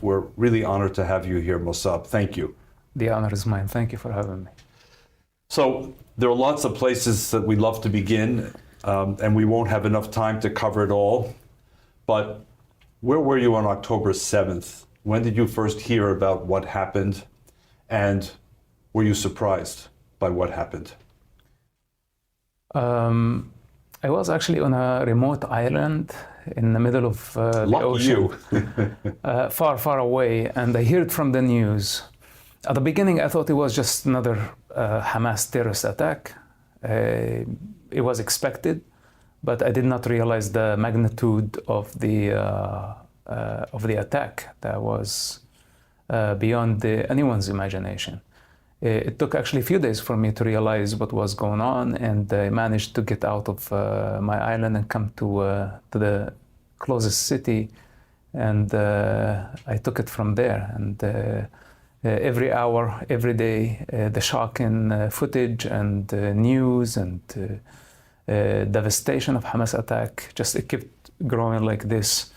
We're really honored to have you here, Mosab. Thank you. The honor is mine. Thank you for having me. So there are lots of places that we'd love to begin, and we won't have enough time to cover it all. But where were you on October 7th? When did you first hear about what happened? And were you surprised by what happened? I was actually on a remote island in the middle of the ocean, far, far away, and I heard from the news. At the beginning, I thought it was just another Hamas terrorist attack. It was expected, but I did not realize the magnitude of the attack that was beyond anyone's imagination. It took actually a few days for me to realize what was going on, and I managed to get out of my island and come to the closest city, and I took it from there. And every hour, every day, the shocking footage and news and devastation of Hamas attack, just it kept growing like this.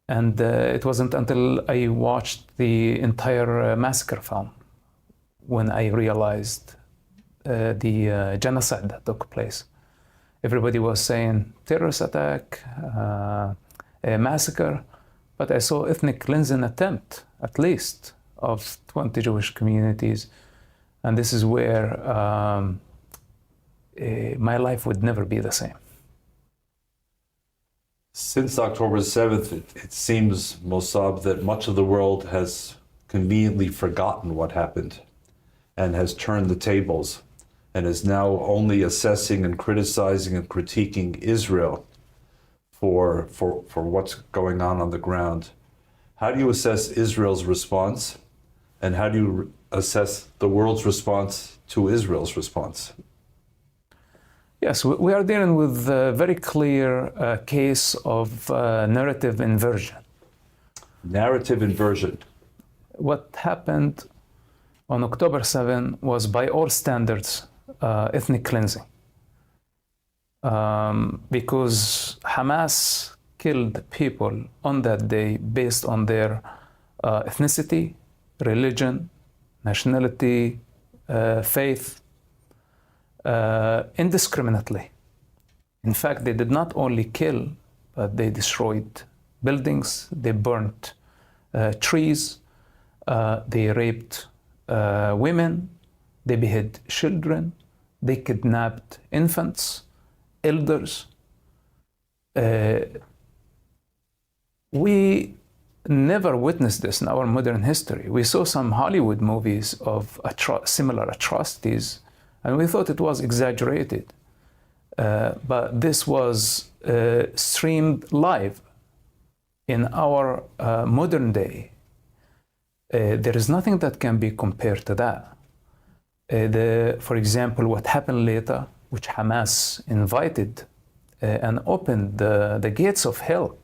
And it wasn't until I watched the entire massacre film when I realized the genocide that took place. Everybody was saying terrorist attack, a massacre, but I saw ethnic cleansing attempt, at least, of 20 Jewish communities. And this is where my life would never be the same. Since October 7th, it seems, Mosab, that much of the world has conveniently forgotten what happened and has turned the tables and is now only assessing and criticizing and critiquing Israel for what's going on the ground. How do you assess Israel's response, and how do you assess the world's response to Israel's response? Yes, we are dealing with a very clear case of narrative inversion. Narrative inversion. What happened on October 7 was, by all standards, ethnic cleansing. Because Hamas killed people on that day based on their ethnicity, religion, nationality, faith, indiscriminately. In fact, they did not only kill, but they destroyed buildings, they burnt trees, they raped women, they beheaded children, they kidnapped infants, elders. We never witnessed this in our modern history. We saw some Hollywood movies of similar atrocities, and we thought it was exaggerated. But this was streamed live in our modern day. There is nothing that can be compared to that. For example, what happened later, which Hamas invited and opened the gates of hell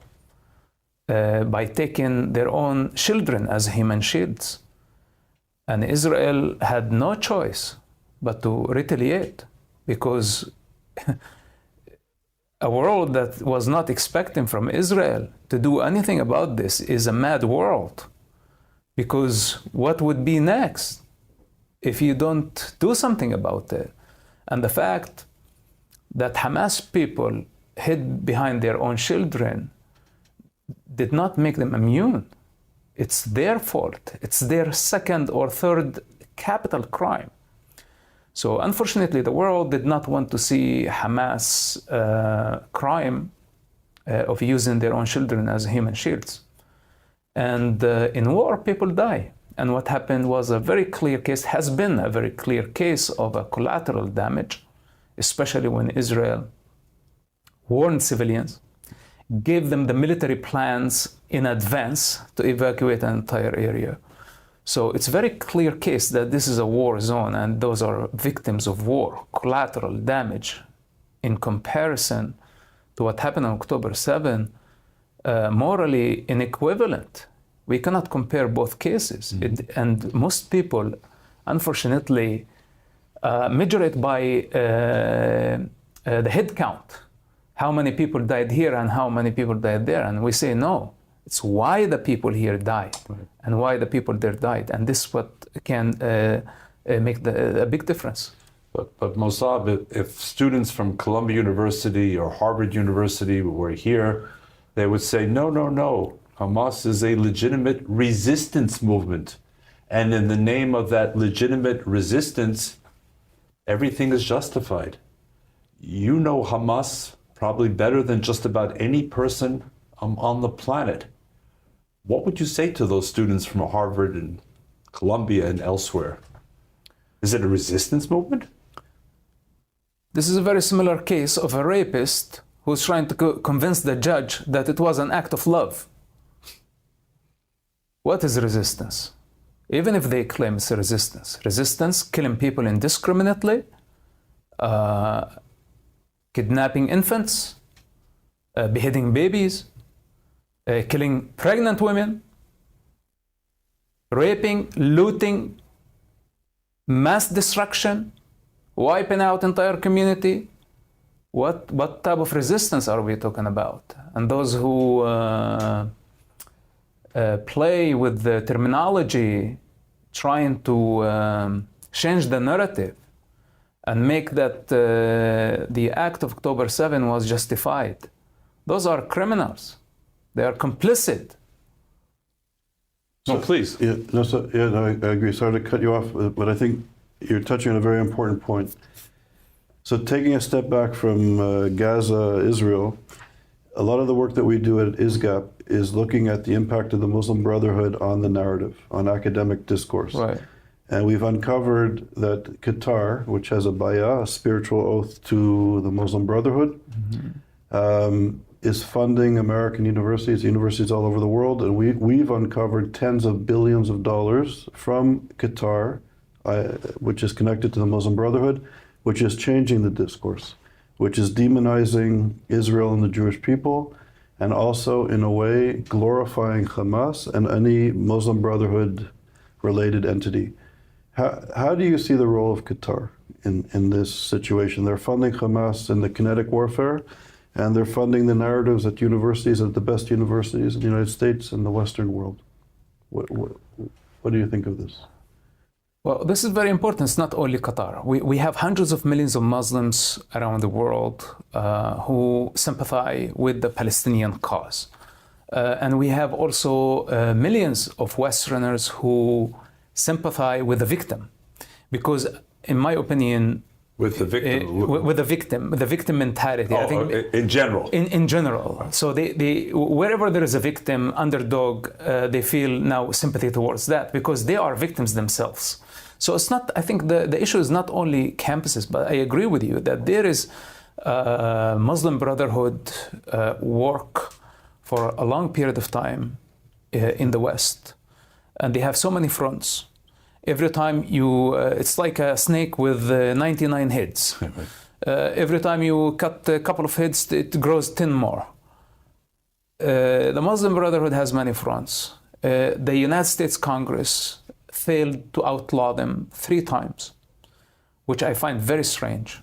by taking their own children as human shields. And Israel had no choice but to retaliate, because a world that was not expecting from Israel to do anything about this is a mad world. Because what would be next if you don't do something about it? And the fact that Hamas people hid behind their own children did not make them immune. It's their fault. It's their second or third capital crime. So unfortunately, the world did not want to see Hamas crime of using their own children as human shields. And in war, people die. And what happened was a very clear case, has been a very clear case of a collateral damage, especially when Israel warned civilians, gave them the military plans in advance to evacuate an entire area. So it's a very clear case that this is a war zone, and those are victims of war, collateral damage. In comparison to what happened on October 7, morally inequivalent. We cannot compare both cases. And most people, unfortunately, measure it by the head count how many people died here and how many people died there. And we say, no, it's why the people here died and why the people there died. And this is what can make a big difference. But Mosab, if students from Columbia University or Harvard University were here, they would say, no, no, no. Hamas is a legitimate resistance movement. And in the name of that legitimate resistance, everything is justified. You know Hamas probably better than just about any person on the planet. What would you say to those students from Harvard and Columbia and elsewhere? Is it a resistance movement? This is a very similar case of a rapist who's trying to convince the judge that it was an act of love. What is resistance? Even if they claim it's a resistance. Resistance, killing people indiscriminately, kidnapping infants, beheading babies, killing pregnant women, raping, looting, mass destruction, wiping out entire community. What type of resistance are we talking about? And those who play with the terminology, trying to change the narrative and make that the act of October 7 was justified. Those are criminals. They are complicit. No, please. Yeah, I agree. Sorry to cut you off, but I think you're touching on a very important point. So taking a step back from Gaza, Israel, a lot of the work that we do at ISGAP is looking at the impact of the Muslim Brotherhood on the narrative, on academic discourse. Right. And we've uncovered that Qatar, which has a bay'ah, a spiritual oath to the Muslim Brotherhood, is funding American universities all over the world. And we've uncovered tens of billions of dollars from Qatar, which is connected to the Muslim Brotherhood, which is changing the discourse, which is demonizing Israel and the Jewish people, and also, in a way, glorifying Hamas and any Muslim Brotherhood related entity. How do you see the role of Qatar in this situation? They're funding Hamas in the kinetic warfare, and they're funding the narratives at universities, at the best universities in the United States and the Western world. What do you think of this? Well, this is very important. It's not only Qatar. We have hundreds of millions of Muslims around the world who sympathize with the Palestinian cause. And we have also millions of Westerners who sympathize with the victim. Because, in my opinion, with the victim, the victim mentality. Oh, I think in general. In general. So they wherever there is a victim, underdog, they feel now sympathy towards that because they are victims themselves. So it's not. I think the issue is not only campuses, but I agree with you that there is Muslim Brotherhood work for a long period of time in the West, and they have so many fronts. Every time it's like a snake with 99 heads. Every time you cut a couple of heads, it grows 10 more. The Muslim Brotherhood has many fronts. The United States Congress failed to outlaw them 3 times, which I find very strange.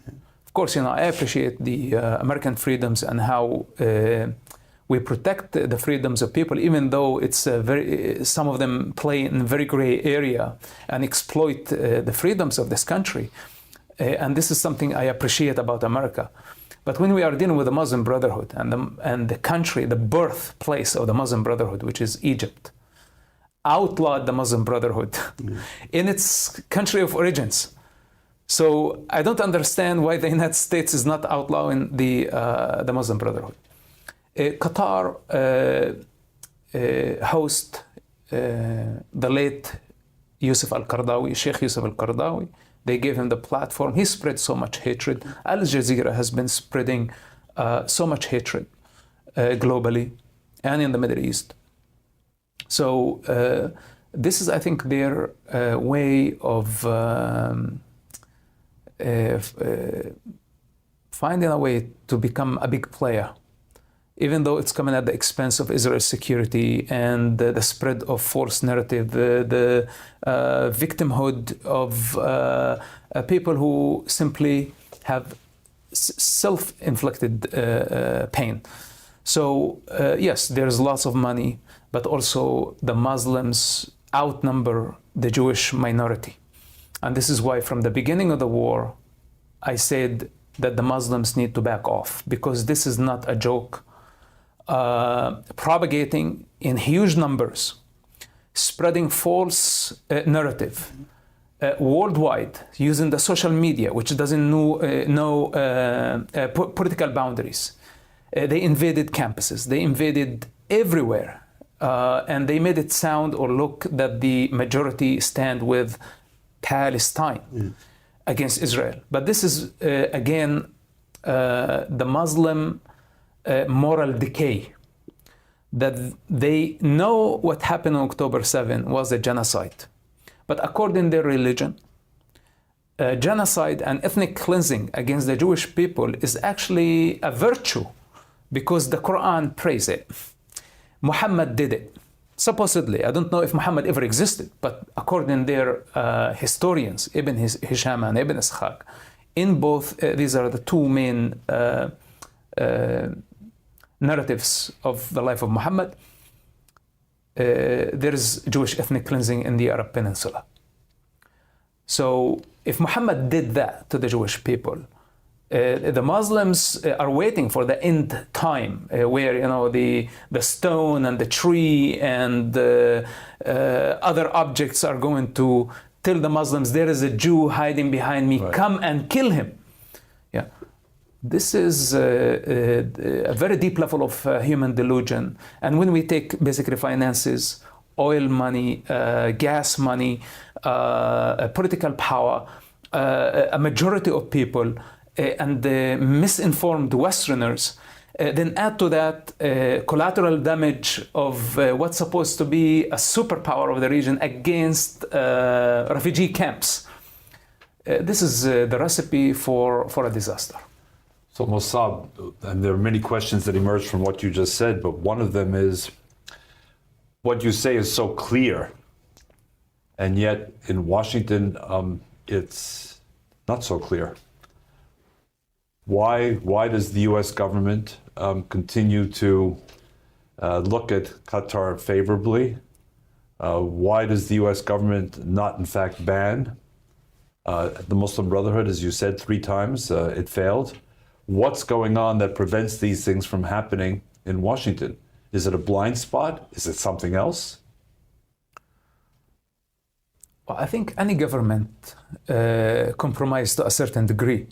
Of course, I appreciate the American freedoms and how we protect the freedoms of people, even though it's some of them play in a very gray area and exploit the freedoms of this country. And this is something I appreciate about America. But when we are dealing with the Muslim Brotherhood and the country, the birthplace of the Muslim Brotherhood, which is Egypt, outlawed the Muslim Brotherhood in its country of origins. So I don't understand why the United States is not outlawing the Muslim Brotherhood. Qatar host the late Yousef al-Qaradawi, Sheikh Yousef al-Qaradawi. They gave him the platform. He spread so much hatred. Al Jazeera has been spreading so much hatred globally and in the Middle East. So this is, I think, their way of finding a way to become a big player, even though it's coming at the expense of Israel's security and the spread of false narrative, the victimhood of people who simply have self-inflicted pain. So yes, there's lots of money, but also the Muslims outnumber the Jewish minority. And this is why from the beginning of the war, I said that the Muslims need to back off, because this is not a joke. Propagating in huge numbers, spreading false narrative worldwide, using the social media, which doesn't know political boundaries. They invaded campuses, they invaded everywhere, and they made it sound or look that the majority stand with Palestine against Israel. But this is, again, the Muslim moral decay, that they know what happened on October 7 was a genocide. But according to their religion, genocide and ethnic cleansing against the Jewish people is actually a virtue, because the Quran praise it. Muhammad did it. Supposedly, I don't know if Muhammad ever existed, but according to their historians, Ibn Hisham and Ibn Ishaq, in both, these are the two main narratives of the life of Muhammad, there is Jewish ethnic cleansing in the Arab Peninsula. So if Muhammad did that to the Jewish people, the Muslims are waiting for the end time, where the stone and the tree and other objects are going to tell the Muslims there is a Jew hiding behind me, right. Come and kill him. Yeah, this is a very deep level of human delusion. And when we take basically finances, oil money, gas money, political power, a majority of people, and the misinformed Westerners, then add to that collateral damage of what's supposed to be a superpower of the region against refugee camps. This is the recipe for a disaster. So Mosab, and there are many questions that emerge from what you just said, but one of them is, what you say is so clear, and yet in Washington, it's not so clear. Why does the U.S. government continue to look at Qatar favorably? Why does the U.S. government not, in fact, ban the Muslim Brotherhood? As you said 3 times, it failed. What's going on that prevents these things from happening in Washington? Is it a blind spot? Is it something else? Well, I think any government compromised to a certain degree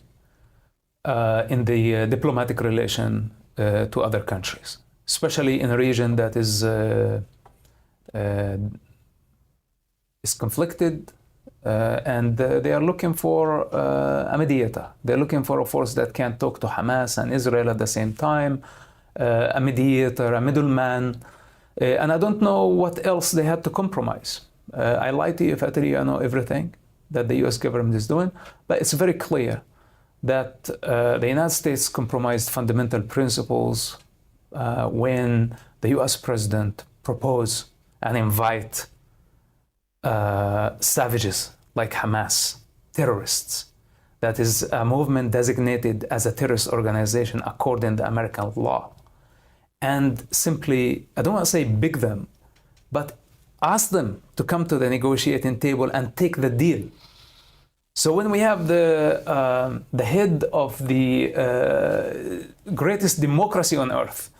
in the diplomatic relation to other countries, especially in a region that is conflicted, and they are looking for a mediator. They're looking for a force that can talk to Hamas and Israel at the same time, a mediator, a middleman, and I don't know what else they had to compromise. I lie to you if I tell you I know everything that the US government is doing, but it's very clear that the United States compromised fundamental principles when the US president proposed and invite savages like Hamas, terrorists. That is a movement designated as a terrorist organization according to American law. And simply, I don't want to say beg them, but ask them to come to the negotiating table and take the deal. So when we have the head of the greatest democracy on earth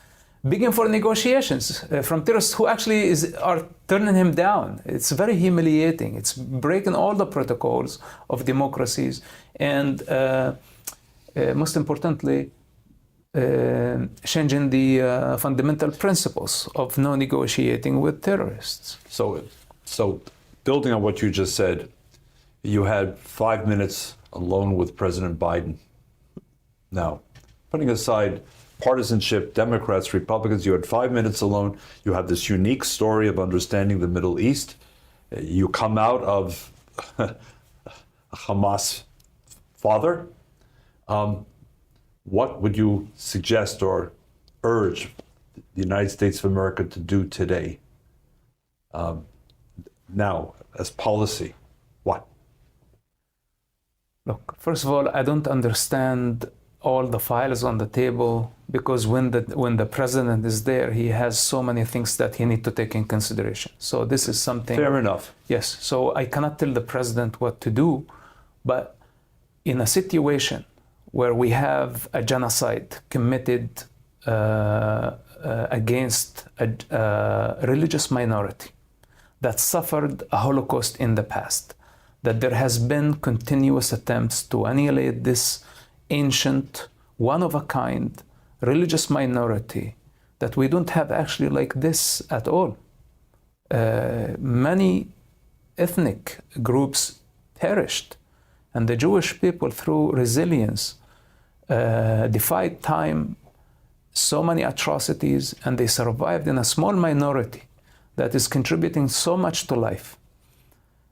begging for negotiations from terrorists who actually are turning him down, it's very humiliating. It's breaking all the protocols of democracies, and most importantly, changing the fundamental principles of no negotiating with terrorists. So building on what you just said, you had 5 minutes alone with President Biden. Now, putting aside partisanship, Democrats, Republicans, you had 5 minutes alone. You have this unique story of understanding the Middle East. You come out of a Hamas father. What would you suggest or urge the United States of America to do today? Now, as policy, what? Look, first of all, I don't understand all the files on the table, because when the president is there, he has so many things that he needs to take in consideration. So this is something. Fair enough. Yes. So I cannot tell the president what to do, but in a situation where we have a genocide committed against a religious minority that suffered a Holocaust in the past, that there has been continuous attempts to annihilate this ancient, one-of-a-kind religious minority, that we don't have actually like this at all. Many ethnic groups perished, and the Jewish people, through resilience, defied time, so many atrocities, and they survived in a small minority that is contributing so much to life.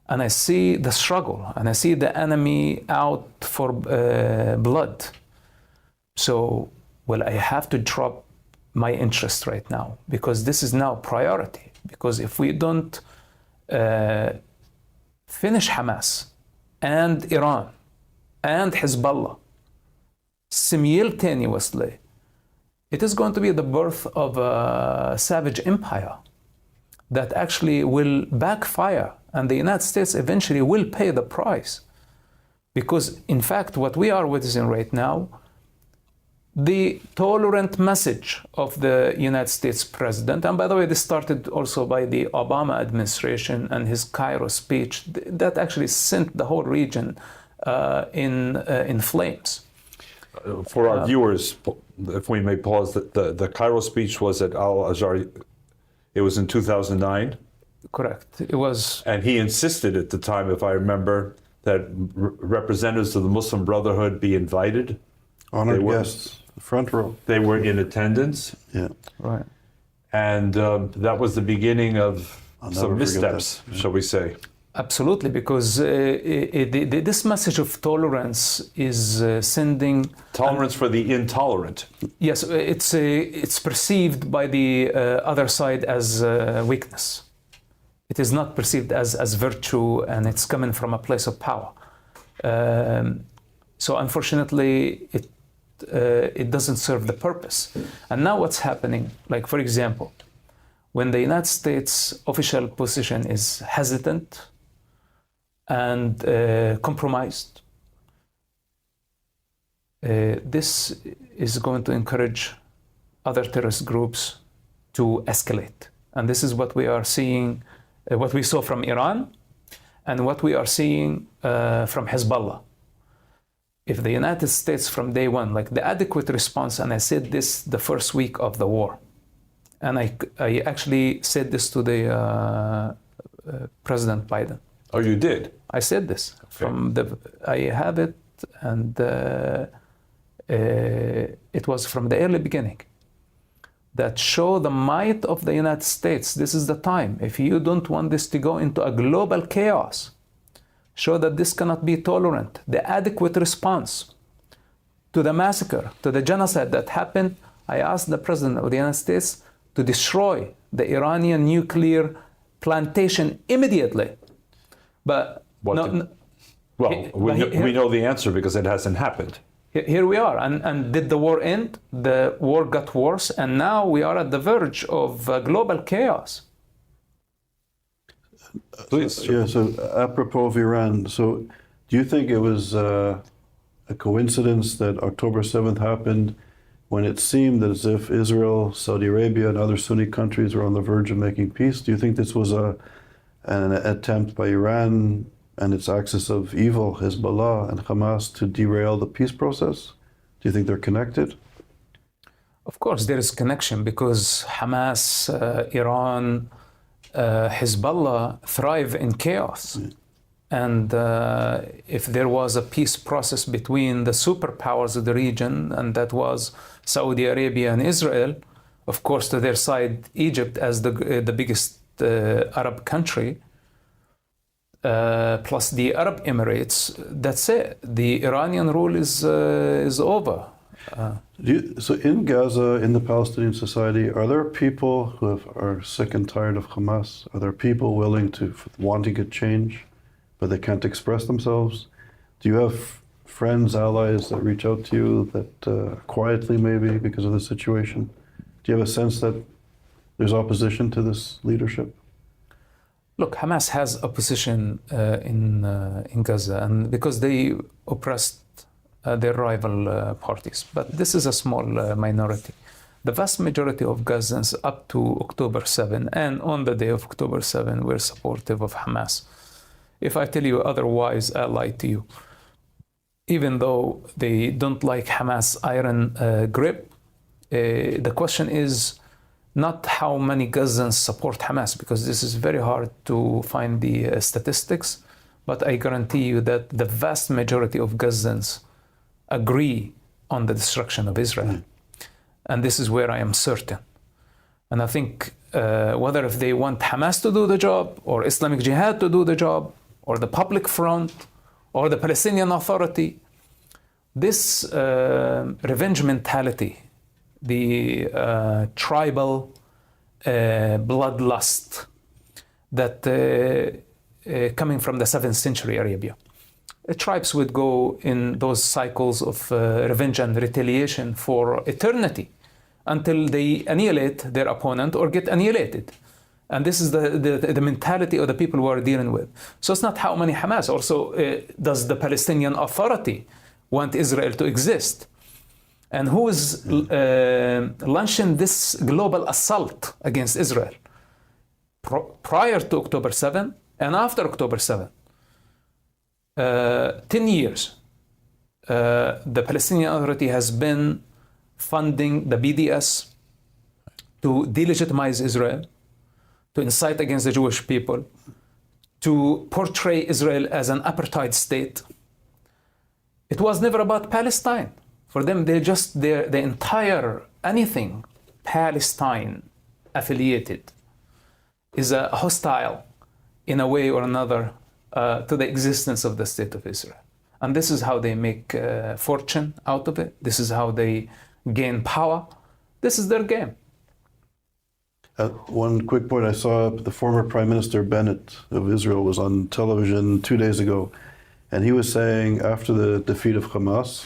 And I see the struggle, and I see the enemy out for blood. So, well, I have to drop my interest right now, because this is now priority. Because if we don't finish Hamas and Iran and Hezbollah simultaneously, it is going to be the birth of a savage empire that actually will backfire, and the United States eventually will pay the price. Because, in fact, what we are witnessing right now, the tolerant message of the United States president, and by the way, this started also by the Obama administration and his Cairo speech, that actually sent the whole region in flames. For our viewers, if we may pause, the Cairo speech was at Al-Azhar. It was in 2009. Correct. It was. And he insisted at the time, if I remember, that representatives of the Muslim Brotherhood be invited. Honored guests, front row. They were in attendance. Yeah. Right. And that was the beginning of some missteps, shall we say. Absolutely, because this message of tolerance is sending... Tolerance for the intolerant. Yes, it's perceived by the other side as weakness. It is not perceived as virtue, and it's coming from a place of power. So unfortunately, it doesn't serve the purpose. And now what's happening, like for example, when the United States official position is hesitant and compromised, this is going to encourage other terrorist groups to escalate. And this is what we are seeing, what we saw from Iran, and what we are seeing from Hezbollah. If the United States from day one, like the adequate response, and I said this the first week of the war, and I actually said this to the President Biden. Oh, you did? I said this. Okay. I have it, and it was from the early beginning. That show the might of the United States. This is the time. If you don't want this to go into a global chaos, show that this cannot be tolerant. The adequate response to the massacre, to the genocide that happened, I asked the President of the United States to destroy the Iranian nuclear plantation immediately. But we know the answer because it hasn't happened. Here we are, and did the war end? The war got worse, and now we are at the verge of global chaos. Please. So apropos of Iran, so do you think it was a coincidence that October 7th happened when it seemed as if Israel, Saudi Arabia, and other Sunni countries were on the verge of making peace? Do you think this was an attempt by Iran and its axis of evil, Hezbollah and Hamas, to derail the peace process? Do you think they're connected? Of course, there is connection, because Hamas, Iran, Hezbollah thrive in chaos. Yeah. And if there was a peace process between the superpowers of the region, and that was Saudi Arabia and Israel, of course, to their side, Egypt as the biggest Arab country, plus the Arab Emirates, that's it. The Iranian rule is over. So in Gaza, in the Palestinian society, are there people who are sick and tired of Hamas? Are there people willing to, wanting a change, but they can't express themselves? Do you have friends, allies that reach out to you that quietly maybe because of the situation? Do you have a sense that there's opposition to this leadership? Look, Hamas has opposition in Gaza, and because they oppressed their rival parties. But this is a small minority. The vast majority of Gazans up to October 7 and on the day of October 7 were supportive of Hamas. If I tell you otherwise, I lie to you. Even though they don't like Hamas' iron grip, the question is not how many Gazans support Hamas, because this is very hard to find the statistics, but I guarantee you that the vast majority of Gazans agree on the destruction of Israel. And this is where I am certain. And I think whether if they want Hamas to do the job, or Islamic Jihad to do the job, or the Public Front, or the Palestinian Authority, this revenge mentality, the tribal bloodlust that coming from the 7th century Arabia. Tribes would go in those cycles of revenge and retaliation for eternity until they annihilate their opponent or get annihilated. And this is the mentality of the people who are dealing with. So it's not how many Hamas. Also, does the Palestinian Authority want Israel to exist? And who is launching this global assault against Israel? Prior to October 7 and after October 7. 10 years, the Palestinian Authority has been funding the BDS to delegitimize Israel, to incite against the Jewish people, to portray Israel as an apartheid state. It was never about Palestine. For them, the entire anything Palestine affiliated is a hostile in a way or another to the existence of the state of Israel. And this is how they make fortune out of it. This is how they gain power. This is their game. One quick point, I saw the former Prime Minister Bennett of Israel was on television 2 days ago, and he was saying after the defeat of Hamas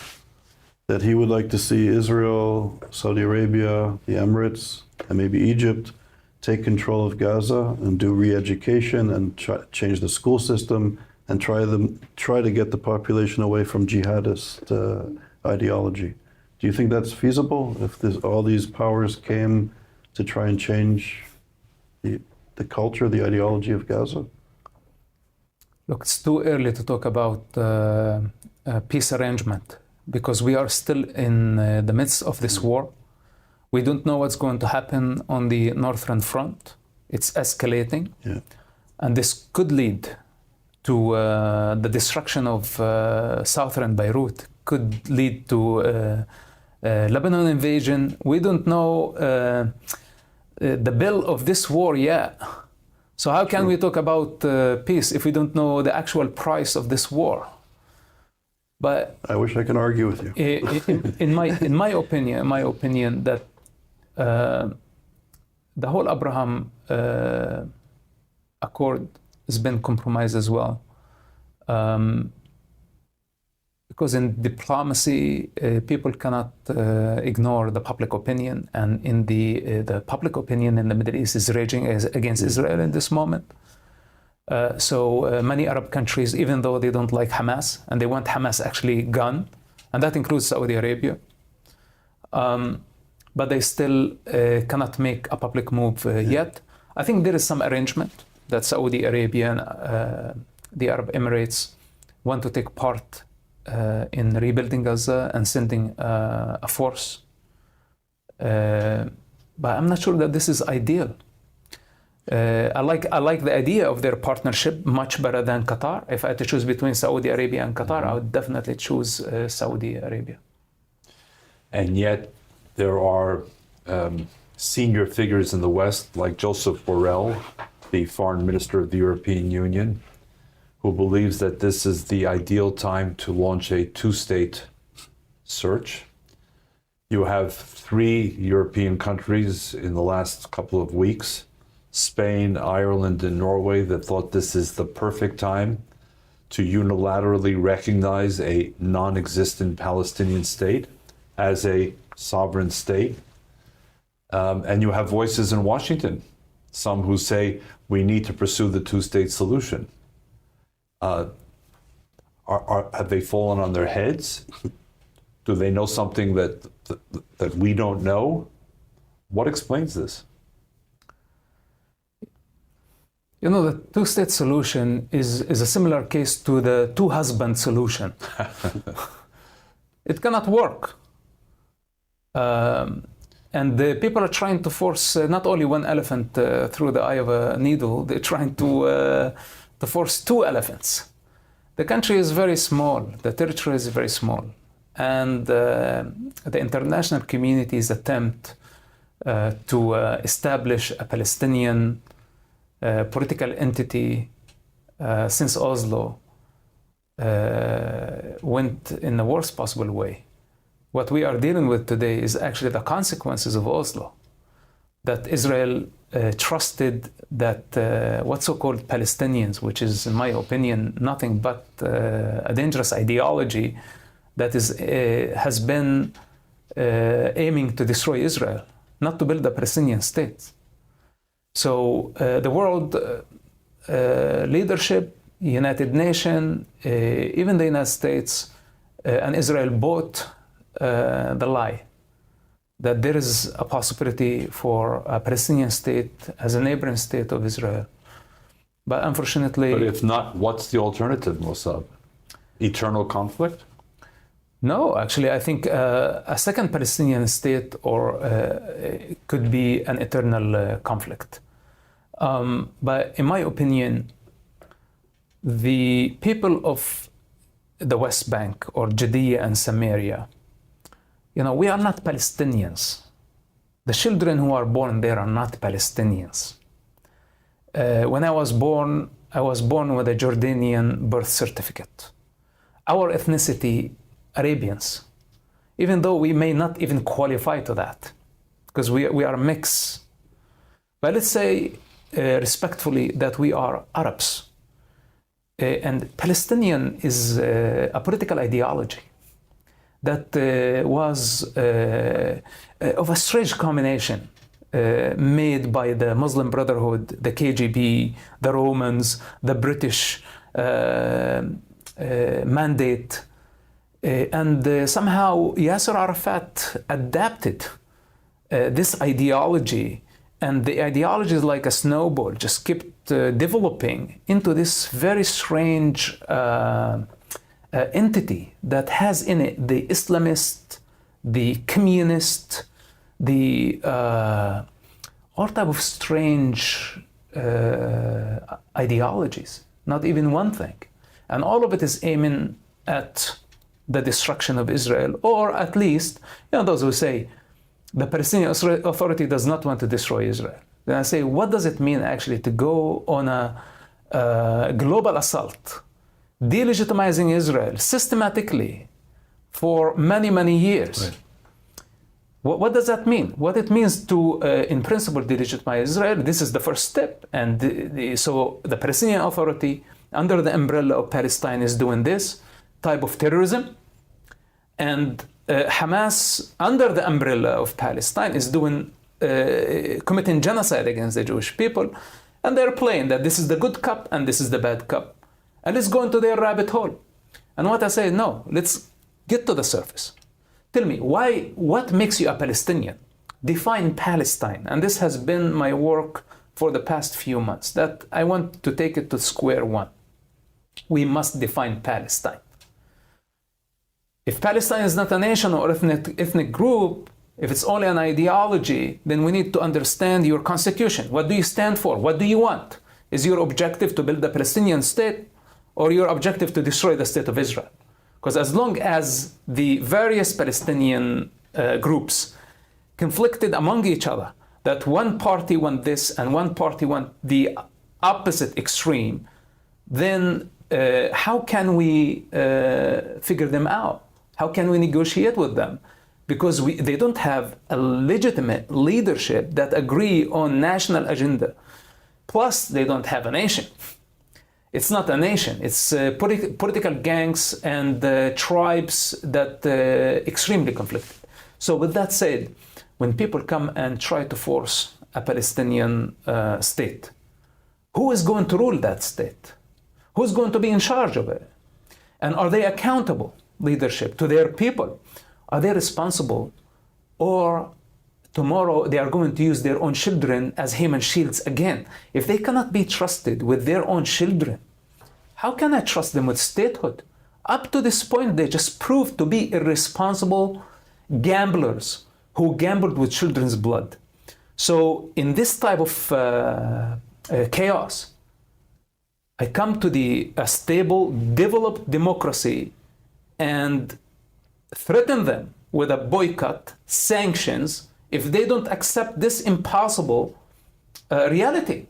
that he would like to see Israel, Saudi Arabia, the Emirates, and maybe Egypt take control of Gaza and do re-education and change the school system and try to get the population away from jihadist ideology. Do you think that's feasible if all these powers came to try and change the culture, the ideology of Gaza? Look, it's too early to talk about peace arrangement because we are still in the midst of this war. We don't know what's going to happen on the northern front. It's escalating. Yeah. And this could lead to the destruction of southern Beirut, could lead to Lebanon invasion. We don't know the bill of this war yet. So how can we talk about peace if we don't know the actual price of this war? But I wish I could argue with you. in my opinion, that the whole Abraham Accord has been compromised as well. Because in diplomacy, people cannot ignore the public opinion, and in the public opinion in the Middle East is raging against Israel in this moment. So many Arab countries, even though they don't like Hamas, and they want Hamas actually gone, and that includes Saudi Arabia, but they still cannot make a public move yet. I think there is some arrangement that Saudi Arabia and the Arab Emirates want to take part in rebuilding Gaza and sending a force. But I'm not sure that this is ideal. I like the idea of their partnership much better than Qatar. If I had to choose between Saudi Arabia and Qatar, I would definitely choose Saudi Arabia. And yet there are senior figures in the West, like Joseph Borrell, the foreign minister of the European Union, who believes that this is the ideal time to launch a two-state search. You have 3 European countries in the last couple of weeks, Spain, Ireland, and Norway, that thought this is the perfect time to unilaterally recognize a non-existent Palestinian state as a sovereign state. And you have voices in Washington, some who say we need to pursue the two-state solution. Have they fallen on their heads? Do they know something that we don't know? What explains this? You know, the two-state solution is a similar case to the two-husband solution. It cannot work. And the people are trying to force not only one elephant through the eye of a needle, they're trying to force two elephants. The country is very small, the territory is very small, and the international community's attempt to establish a Palestinian political entity since Oslo went in the worst possible way. What we are dealing with today is actually the consequences of Oslo, that Israel trusted that what so-called Palestinians, which is, in my opinion, nothing but a dangerous ideology that has been aiming to destroy Israel, not to build a Palestinian state. So the world leadership, United Nations, even the United States and Israel bought the lie that there is a possibility for a Palestinian state as a neighboring state of Israel. But unfortunately... But if not, what's the alternative, Mosab? Eternal conflict? No, actually, I think a second Palestinian state could be an eternal conflict. But in my opinion, the people of the West Bank or Judea and Samaria, you know, we are not Palestinians. The children who are born there are not Palestinians. When I was born with a Jordanian birth certificate. Our ethnicity, Arabians, even though we may not even qualify to that, because we are mixed. But let's say respectfully that we are Arabs. And Palestinian is a political ideology that was of a strange combination made by the Muslim Brotherhood, the KGB, the Romans, the British mandate. And somehow Yasser Arafat adapted this ideology, and the ideology is like a snowball, just kept developing into this very strange entity that has in it the Islamist, the communist, the all type of strange ideologies, not even one thing. And all of it is aiming at the destruction of Israel, or at least, you know, those who say the Palestinian Authority does not want to destroy Israel. Then I say, what does it mean actually to go on a global assault, delegitimizing Israel systematically for many, many years? Right. What does that mean? What it means to, in principle, delegitimize Israel, this is the first step. And so the Palestinian Authority, under the umbrella of Palestine, is doing this type of terrorism. And Hamas, under the umbrella of Palestine, is doing committing genocide against the Jewish people. And they're playing that this is the good cup and this is the bad cup. And let's go into their rabbit hole. And what I say, no, let's get to the surface. Tell me, what makes you a Palestinian? Define Palestine. And this has been my work for the past few months, that I want to take it to square one. We must define Palestine. If Palestine is not a nation or ethnic group, if it's only an ideology, then we need to understand your constitution. What do you stand for? What do you want? Is your objective to build a Palestinian state, or your objective to destroy the state of Israel? Because as long as the various Palestinian groups conflicted among each other, that one party want this and one party want the opposite extreme, then how can we figure them out? How can we negotiate with them? Because they don't have a legitimate leadership that agree on national agenda. Plus, they don't have a nation. It's not a nation. It's political gangs and tribes that extremely conflicted. So with that said, when people come and try to force a Palestinian state, who is going to rule that state? Who's going to be in charge of it? And are they accountable, leadership, to their people? Are they responsible? Or tomorrow they are going to use their own children as human shields again? If they cannot be trusted with their own children, how can I trust them with statehood? Up to this point, they just proved to be irresponsible gamblers who gambled with children's blood. So in this type of chaos, I come to a stable, developed democracy and threaten them with a boycott, sanctions, if they don't accept this impossible reality.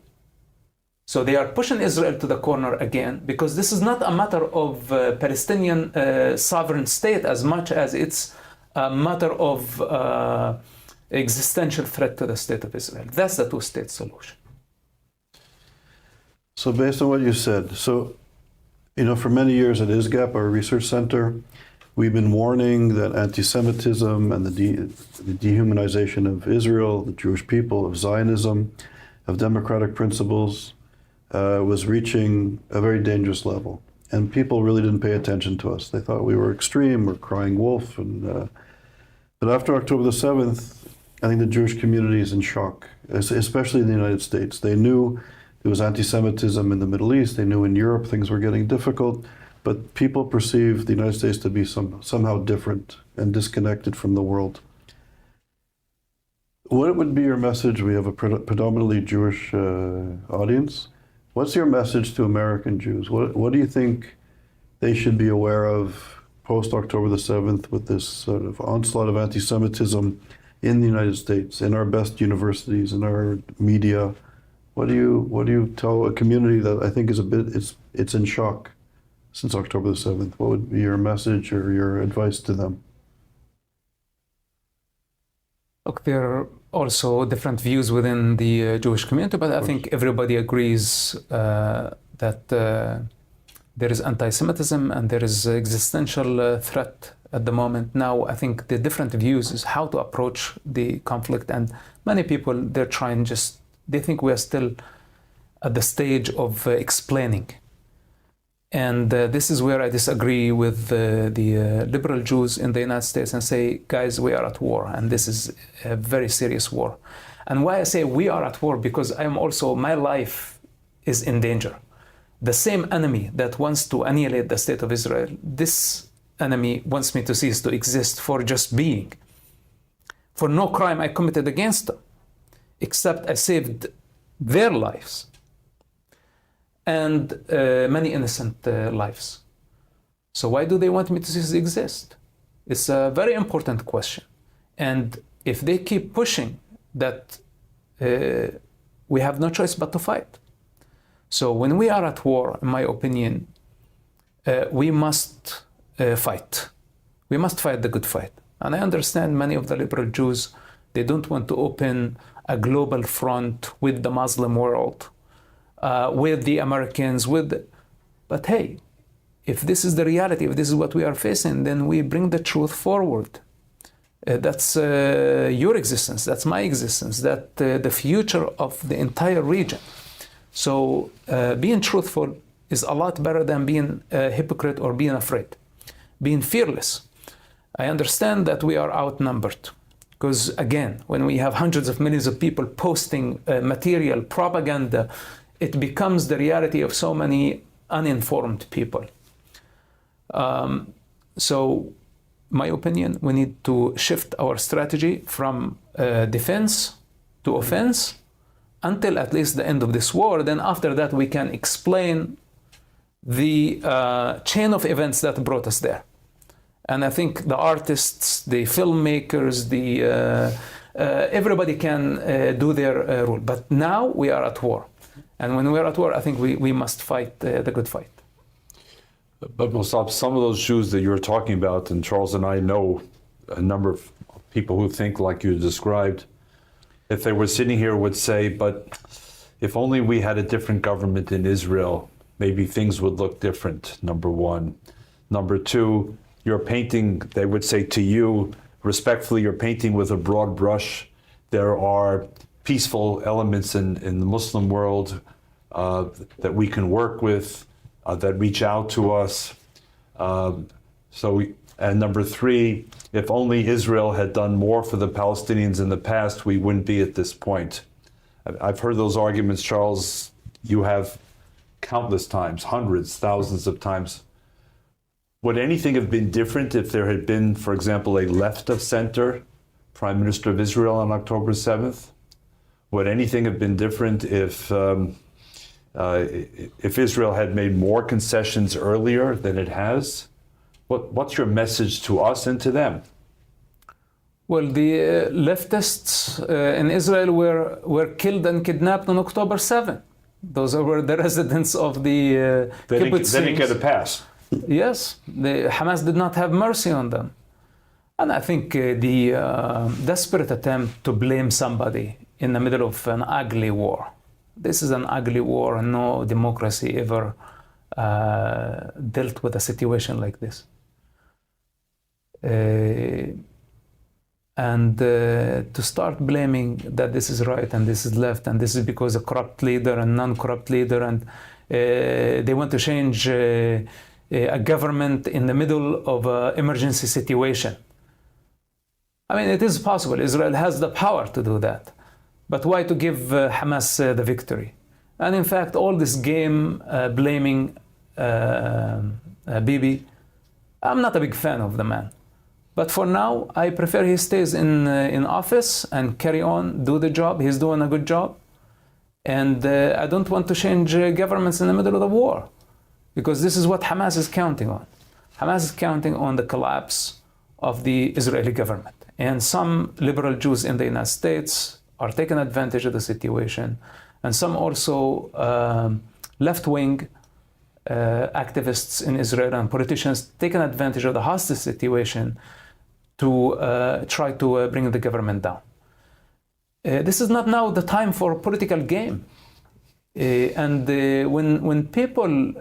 So they are pushing Israel to the corner again, because this is not a matter of Palestinian sovereign state as much as it's a matter of existential threat to the state of Israel. That's the two-state solution. So based on what you said, for many years at ISGAP, our research center, we've been warning that anti-Semitism and the dehumanization of Israel, the Jewish people, of Zionism, of democratic principles, was reaching a very dangerous level. And people really didn't pay attention to us. They thought we were extreme, we're crying wolf. But after October the 7th, I think the Jewish community is in shock, especially in the United States. They knew there was anti-Semitism in the Middle East. They knew in Europe things were getting difficult. But people perceive the United States to be somehow different and disconnected from the world. What would be your message? We have a predominantly Jewish audience. What's your message to American Jews? What do you think they should be aware of post-October the 7th with this sort of onslaught of anti-Semitism in the United States, in our best universities, in our media? What do you tell a community that I think is it's in shock since October the 7th? What would be your message or your advice to them? Look, there are also different views within the Jewish community, but I think everybody agrees that there is anti-Semitism and there is existential threat at the moment. Now, I think the different views is how to approach the conflict, and many people, they think we are still at the stage of explaining. And this is where I disagree with the liberal Jews in the United States and say, guys, we are at war, and this is a very serious war. And why I say we are at war, because my life is in danger. The same enemy that wants to annihilate the state of Israel, this enemy wants me to cease to exist for just being, for no crime I committed against them, except I saved their lives and many innocent lives. So why do they want me to cease to exist? It's a very important question. And if they keep pushing that, we have no choice but to fight. So when we are at war, in my opinion, we must fight. We must fight the good fight. And I understand many of the liberal Jews, they don't want to open a global front with the Muslim world, with the Americans, but hey, if this is the reality, if this is what we are facing, then we bring the truth forward. That's your existence, that's my existence, that's the future of the entire region. So being truthful is a lot better than being a hypocrite or being afraid. Being fearless. I understand that we are outnumbered. Because again, when we have hundreds of millions of people posting material, propaganda, it becomes the reality of so many uninformed people. So, my opinion, we need to shift our strategy from defense to offense until at least the end of this war. Then after that, we can explain the chain of events that brought us there. And I think the artists, the filmmakers, everybody can do their role. But now we are at war. And when we are at war, I think we must fight the good fight. But Mosab, some of those Jews that you're talking about, and Charles and I know a number of people who think like you described, if they were sitting here would say, but if only we had a different government in Israel, maybe things would look different, number one. Number two, you're painting, they would say to you, respectfully, you're painting with a broad brush. There are peaceful elements in the Muslim world that we can work with, that reach out to us. And number three, if only Israel had done more for the Palestinians in the past, we wouldn't be at this point. I've heard those arguments, Charles, you have countless times, hundreds, thousands of times. Would anything have been different if there had been, for example, a left of center Prime Minister of Israel on October 7th? Would anything have been different if Israel had made more concessions earlier than it has? What's your message to us and to them? Well, the leftists in Israel were killed and kidnapped on October 7th. Those were the residents of the They kibbutzim. didn't get a pass. Yes, the Hamas did not have mercy on them. And I think the desperate attempt to blame somebody in the middle of an ugly war. This is an ugly war, and no democracy ever dealt with a situation like this. And to start blaming that this is right and this is left and this is because a corrupt leader and non-corrupt leader and they want to change a government in the middle of an emergency situation. I mean, it is possible. Israel has the power to do that. But why to give Hamas the victory? And in fact, all this game blaming Bibi, I'm not a big fan of the man. But for now, I prefer he stays in office and carry on, do the job. He's doing a good job. And I don't want to change governments in the middle of the war, because this is what Hamas is counting on. Hamas is counting on the collapse of the Israeli government. And some liberal Jews in the United States are taking advantage of the situation. And some also left-wing activists in Israel and politicians taking advantage of the hostage situation to try to bring the government down. This is not now the time for a political game. When people,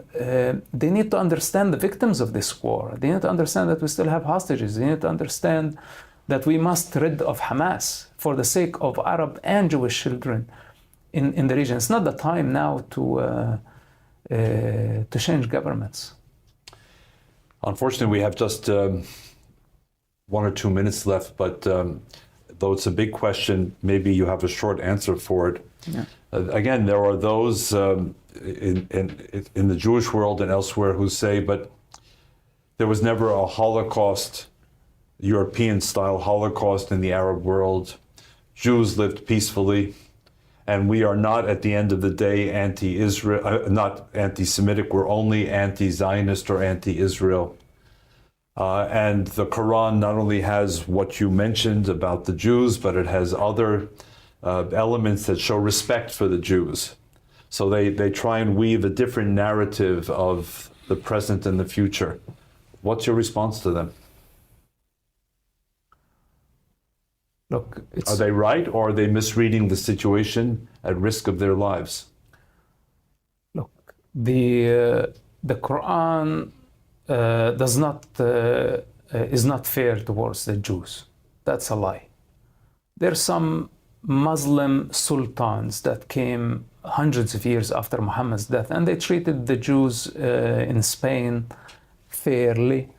they need to understand the victims of this war. They need to understand that we still have hostages. They need to understand that we must rid of Hamas for the sake of Arab and Jewish children in the region. It's not the time now to change governments. Unfortunately, we have just 1 or 2 minutes left, but though it's a big question, maybe you have a short answer for it. Yeah. Again, there are those in the Jewish world and elsewhere who say, but there was never a Holocaust, European-style Holocaust in the Arab world. Jews lived peacefully, and we are not, at the end of the day, anti-Israel, not anti-Semitic. We're only anti-Zionist or anti-Israel. And the Quran not only has what you mentioned about the Jews, but it has other elements that show respect for the Jews. So they try and weave a different narrative of the present and the future. What's your response to them? Look, Are they right, or are they misreading the situation at risk of their lives? Look, the Quran is not fair towards the Jews. That's a lie. There are some Muslim sultans that came hundreds of years after Muhammad's death, and they treated the Jews in Spain fairly.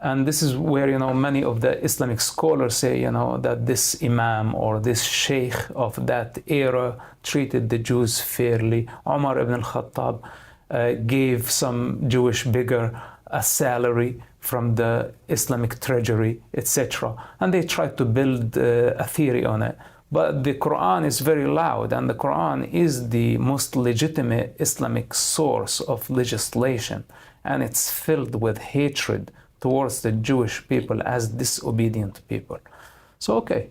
And this is where, many of the Islamic scholars say, that this imam or this sheikh of that era treated the Jews fairly. Umar ibn al-Khattab gave some Jewish beggar a salary from the Islamic treasury, etc. And they tried to build a theory on it. But the Quran is very loud, and the Quran is the most legitimate Islamic source of legislation. And it's filled with hatred towards the Jewish people as disobedient people. So, okay,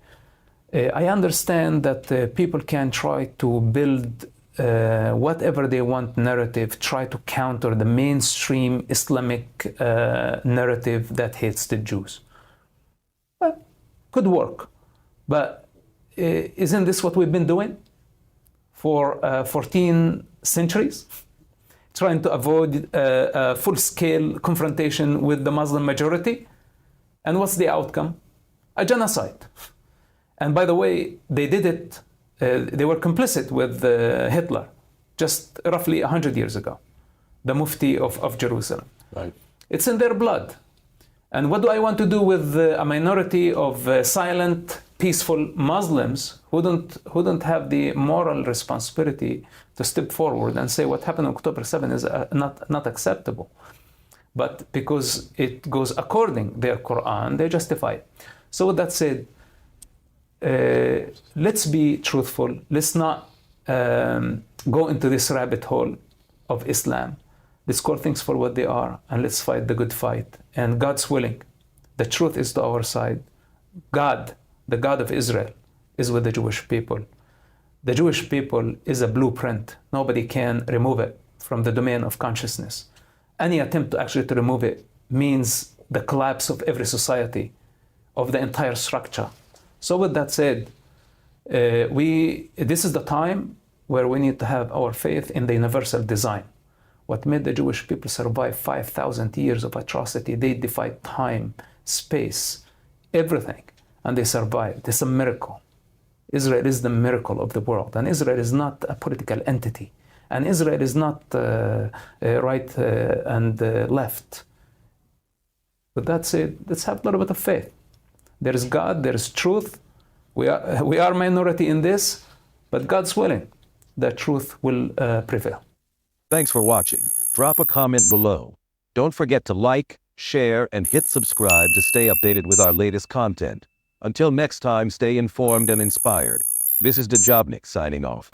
I understand that people can try to build whatever they want narrative, try to counter the mainstream Islamic narrative that hates the Jews. Well, could work. But isn't this what we've been doing for 14 centuries? trying to avoid a full-scale confrontation with the Muslim majority. And what's the outcome? A genocide. And by the way, they did it, they were complicit with Hitler just roughly 100 years ago, the Mufti of Jerusalem. Right. It's in their blood. And what do I want to do with a minority of silent, peaceful Muslims who don't have the moral responsibility to step forward and say what happened on October 7 is not acceptable? But because it goes according their Quran, they justify it. So with that said, let's be truthful. Let's not go into this rabbit hole of Islam. Let's call things for what they are, and let's fight the good fight. And God's willing. The truth is to our side. God, the God of Israel, is with the Jewish people. The Jewish people is a blueprint. Nobody can remove it from the domain of consciousness. Any attempt to actually remove it means the collapse of every society, of the entire structure. So with that said, this is the time where we need to have our faith in the universal design. What made the Jewish people survive 5,000 years of atrocity? They defied time, space, everything, and they survived. It's a miracle. Israel is the miracle of the world, and Israel is not a political entity, and Israel is not right and left. With that said, let's have a little bit of faith. There is God, there is truth. We are minority in this, but God's willing. The truth will prevail. Thanks for watching. Drop a comment below. Don't forget to like, share, and hit subscribe to stay updated with our latest content. Until next time, stay informed and inspired. This is Djabnik signing off.